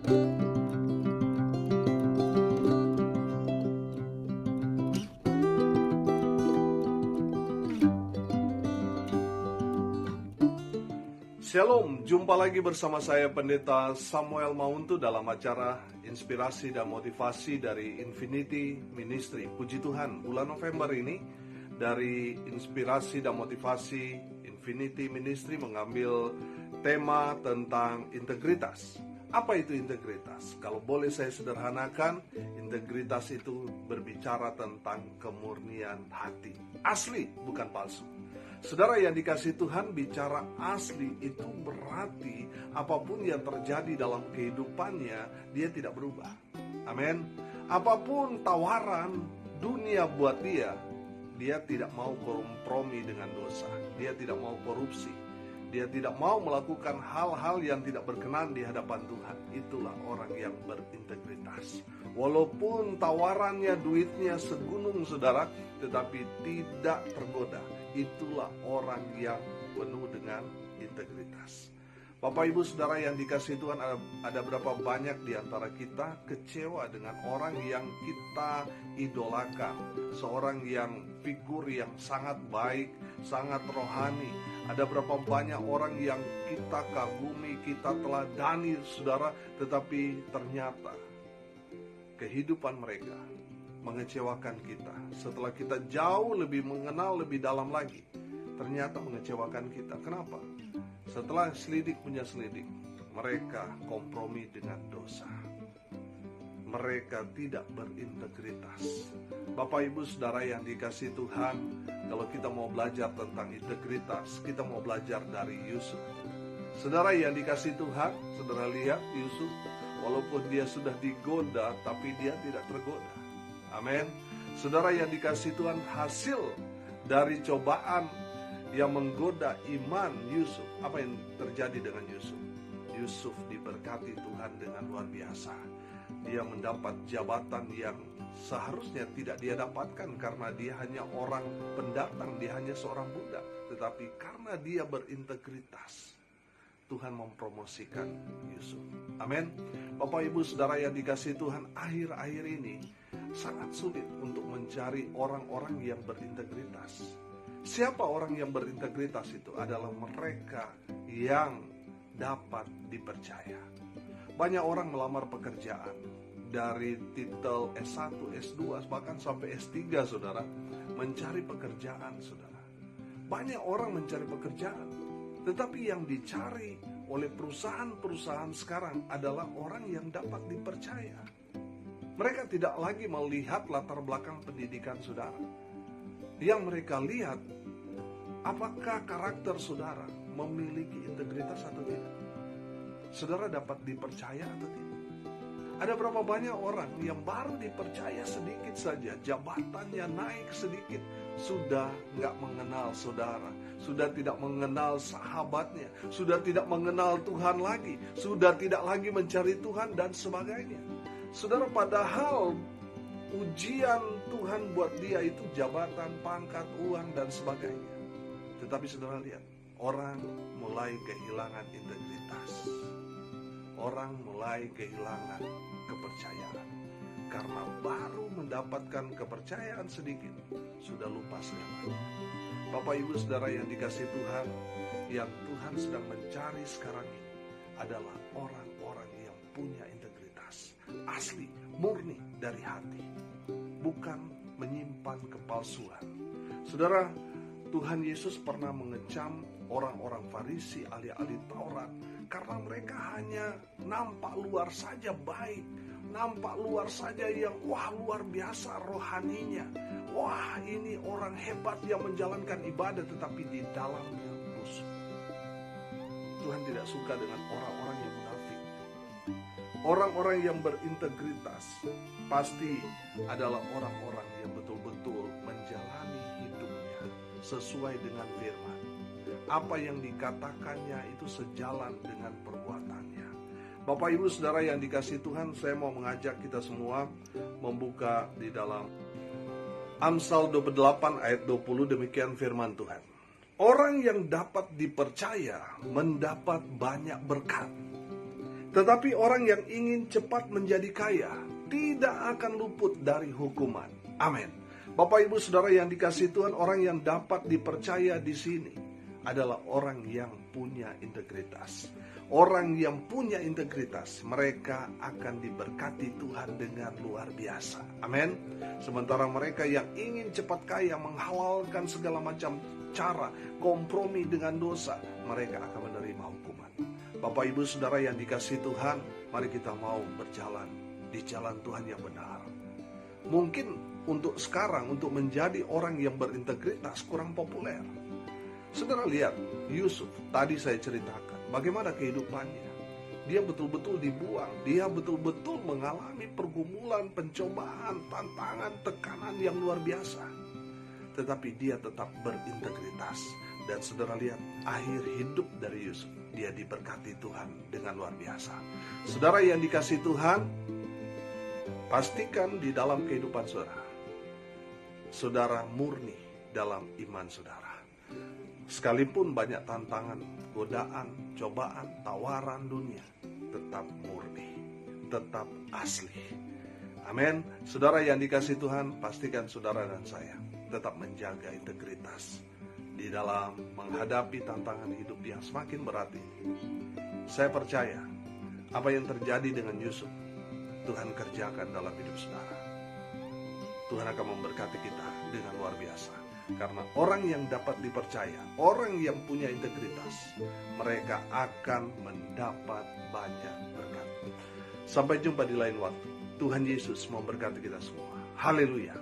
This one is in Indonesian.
Shalom, jumpa lagi bersama saya Pendeta Samuel Mauntu dalam acara Inspirasi dan Motivasi dari Infinity Ministry. Puji Tuhan, bulan November ini dari Inspirasi dan Motivasi Infinity Ministry mengambil tema tentang integritas. Apa itu integritas? Kalau boleh saya sederhanakan, integritas itu berbicara tentang kemurnian hati. Asli, bukan palsu. Saudara yang dikasihi Tuhan, bicara asli itu berarti apapun yang terjadi dalam kehidupannya, dia tidak berubah. Amin. Apapun tawaran dunia buat dia tidak mau kompromi dengan dosa. Dia tidak mau korupsi. Dia tidak mau melakukan hal-hal yang tidak berkenan di hadapan Tuhan. Itulah orang yang berintegritas. Walaupun tawarannya duitnya segunung saudara, tetapi tidak tergoda. Itulah orang yang penuh dengan integritas. Bapak Ibu Saudara yang dikasihi Tuhan, ada berapa banyak di antara kita kecewa dengan orang yang kita idolakan, seorang yang figur yang sangat baik, sangat rohani. Ada berapa banyak orang yang kita kagumi, kita teladani saudara, tetapi ternyata kehidupan mereka mengecewakan kita. Setelah kita jauh lebih mengenal lebih dalam lagi, ternyata mengecewakan kita. Kenapa? Setelah selidik punya selidik, mereka kompromi dengan dosa. Mereka tidak berintegritas. Bapak Ibu Saudara yang dikasihi Tuhan, kalau kita mau belajar tentang integritas, kita mau belajar dari Yusuf. Saudara yang dikasihi Tuhan, saudara lihat Yusuf, walaupun dia sudah digoda, tapi dia tidak tergoda. Amin. Saudara yang dikasihi Tuhan, hasil dari cobaan yang menggoda iman Yusuf, apa yang terjadi dengan Yusuf? Yusuf diberkati Tuhan dengan luar biasa. Dia mendapat jabatan yang seharusnya tidak dia dapatkan karena dia hanya orang pendatang, dia hanya seorang budak. Tetapi karena dia berintegritas, Tuhan mempromosikan Yusuf. Amin. Bapak Ibu Saudara yang dikasihi Tuhan, akhir-akhir ini sangat sulit untuk mencari orang-orang yang berintegritas. Siapa orang yang berintegritas itu? Adalah mereka yang dapat dipercaya. Banyak orang melamar pekerjaan dari titel S1, S2, bahkan sampai S3 saudara, mencari pekerjaan saudara. Banyak orang mencari pekerjaan, tetapi yang dicari oleh perusahaan-perusahaan sekarang adalah orang yang dapat dipercaya. Mereka tidak lagi melihat latar belakang pendidikan saudara. Yang mereka lihat, apakah karakter saudara memiliki integritas atau tidak. Saudara dapat dipercaya atau tidak. Ada berapa banyak orang yang baru dipercaya sedikit saja, jabatannya naik sedikit, sudah nggak mengenal saudara, sudah tidak mengenal sahabatnya, sudah tidak mengenal Tuhan lagi, sudah tidak lagi mencari Tuhan dan sebagainya. Saudara, padahal ujian Tuhan buat dia itu jabatan, pangkat, uang dan sebagainya. Tetapi saudara lihat, orang mulai kehilangan integritas. Orang mulai kehilangan kepercayaan. Karena baru mendapatkan kepercayaan sedikit, sudah lupa segalanya. Bapak Ibu Saudara yang dikasihi Tuhan, yang Tuhan sedang mencari sekarang ini adalah orang-orang yang punya integritas. Asli, murni dari hati. Bukan menyimpan kepalsuan. Saudara, Tuhan Yesus pernah mengecam orang-orang Farisi, ahli-ahli Taurat, karena mereka hanya nampak luar saja baik, nampak luar saja yang wah luar biasa rohaninya, wah ini orang hebat yang menjalankan ibadah, tetapi di dalamnya busuk. Tuhan tidak suka dengan orang-orang yang munafik. Orang-orang yang berintegritas pasti adalah orang-orang yang betul-betul menjalani hidupnya sesuai dengan firman. Apa yang dikatakannya itu sejalan dengan perbuatannya. Bapak Ibu Saudara yang dikasihi Tuhan, saya mau mengajak kita semua membuka di dalam Amsal 28 ayat 20, demikian firman Tuhan. Orang yang dapat dipercaya mendapat banyak berkat. Tetapi orang yang ingin cepat menjadi kaya tidak akan luput dari hukuman. Amin. Bapak Ibu Saudara yang dikasihi Tuhan, orang yang dapat dipercaya di sini adalah orang yang punya integritas. Orang yang punya integritas, mereka akan diberkati Tuhan dengan luar biasa. Amin. Sementara mereka yang ingin cepat kaya, menghalalkan segala macam cara, kompromi dengan dosa, mereka akan menerima hukuman. Bapak Ibu Saudara yang dikasihi Tuhan, mari kita mau berjalan di jalan Tuhan yang benar. Mungkin untuk sekarang, untuk menjadi orang yang berintegritas kurang populer. Saudara lihat, Yusuf, tadi saya ceritakan bagaimana kehidupannya. Dia betul-betul dibuang, dia betul-betul mengalami pergumulan, pencobaan, tantangan, tekanan yang luar biasa. Tetapi dia tetap berintegritas. Dan saudara lihat, akhir hidup dari Yusuf, dia diberkati Tuhan dengan luar biasa. Saudara yang dikasihi Tuhan, pastikan di dalam kehidupan saudara, saudara murni dalam iman saudara. Sekalipun banyak tantangan, godaan, cobaan, tawaran dunia, tetap murni, tetap asli. Amin. Saudara yang dikasihi Tuhan, pastikan saudara dan saya tetap menjaga integritas di dalam menghadapi tantangan hidup yang semakin berat ini. Saya percaya apa yang terjadi dengan Yusuf, Tuhan kerjakan dalam hidup saudara. Tuhan akan memberkati kita dengan luar biasa. Karena orang yang dapat dipercaya, orang yang punya integritas, mereka akan mendapat banyak berkat. Sampai jumpa di lain waktu. Tuhan Yesus memberkati kita semua. Haleluya.